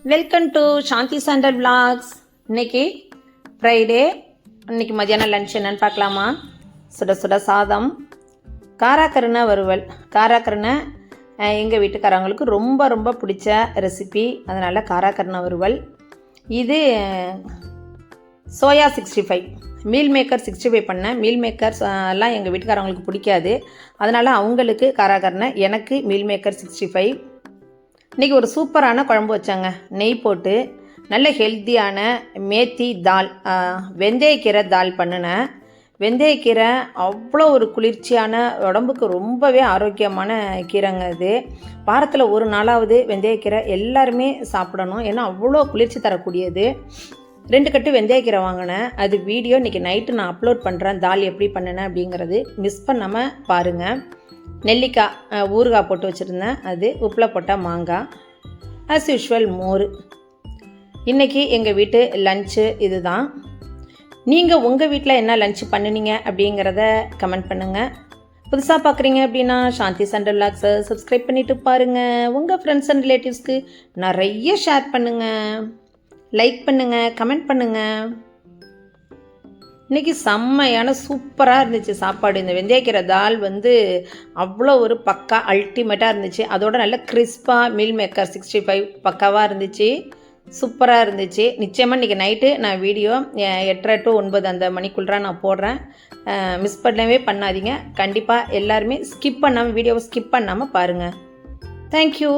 Welcome to Shanthi sandal vlogs. இன்னைக்கு Friday. இன்னைக்கு மதியானம் லன்ச் என்னன்னு பார்க்கலாமா? சுட சுட சாதம், காராக்கருணை வறுவல். காராக்கருணை எங்கள் வீட்டுக்காரங்களுக்கு ரொம்ப ரொம்ப பிடிச்ச ரெசிபி, அதனால் காராக்கருணை வறுவல். இது சோயா 65 மீல் மேக்கர் 65 பண்ணேன். மீல் மேக்கர்ஸ் எல்லாம் எங்கள் வீட்டுக்காரங்களுக்கு பிடிக்காது, அதனால் அவங்களுக்கு காராக்கருணை, எனக்கு மீல் மேக்கர் 65. இன்றைக்கி ஒரு சூப்பரான குழம்பு வச்சாங்க. நெய் போட்டு நல்ல ஹெல்த்தியான மேத்தி தால், வெந்தயக்கீரை தால் பண்ணினேன். வெந்தயக்கீரை அவ்வளோ ஒரு குளிர்ச்சியான, உடம்புக்கு ரொம்பவே ஆரோக்கியமான கீரைங்க இது. வாரத்தில் ஒரு நாளாவது வெந்தயக்கீரை எல்லாருமே சாப்பிடணும், ஏன்னா அவ்வளோ குளிர்ச்சி தரக்கூடியது. 2 கட்டு வெந்தயக்கீரை வாங்கினேன். அது வீடியோ இன்றைக்கி நைட்டு நான் அப்லோட் பண்ணுறேன். தால் எப்படி பண்ணினேன் அப்படிங்கிறது மிஸ் பண்ணாமல் பாருங்கள். நெல்லிக்காய் ஊறுகாய் போட்டு வச்சுருந்தேன், அது உப்பில் போட்ட மாங்காய், ஆஸ் யூஷுவல் மோர். இன்றைக்கி எங்கள் வீட்டு லன்ச்சு இது தான். நீங்கள் உங்கள் வீட்டில் என்ன லன்ச்சு பண்ணினீங்க அப்படிங்கிறத கமெண்ட் பண்ணுங்கள். புதுசாக பார்க்குறீங்க அப்படின்னா சாந்தி சாண்டல் விளாக்ஸை சப்ஸ்கிரைப் பண்ணிவிட்டு பாருங்கள். உங்கள் ஃப்ரெண்ட்ஸ் அண்ட் ரிலேட்டிவ்ஸ்க்கு நிறைய ஷேர் பண்ணுங்கள், லைக் பண்ணுங்கள், கமெண்ட் பண்ணுங்கள். இன்றைக்கி செம்மையான சூப்பராக இருந்துச்சு சாப்பாடு. இந்த வெந்தயக்கீரை தால் அவ்வளோ ஒரு பக்கா அல்டிமேட்டாக இருந்துச்சு. அதோட நல்ல கிறிஸ்பாக மீல் மேக்கர் 65 பக்காவாக இருந்துச்சு, சூப்பராக இருந்துச்சு. நிச்சயமாக இன்றைக்கி நைட்டு நான் வீடியோ 8:30 to 9 அந்த மணிக்குள்ளே நான் போடுறேன். மிஸ் பண்ணவே பண்ணாதீங்க. கண்டிப்பாக எல்லாருமே ஸ்கிப் பண்ணாமல், வீடியோவை ஸ்கிப் பண்ணாமல் பாருங்கள். தேங்க்யூ.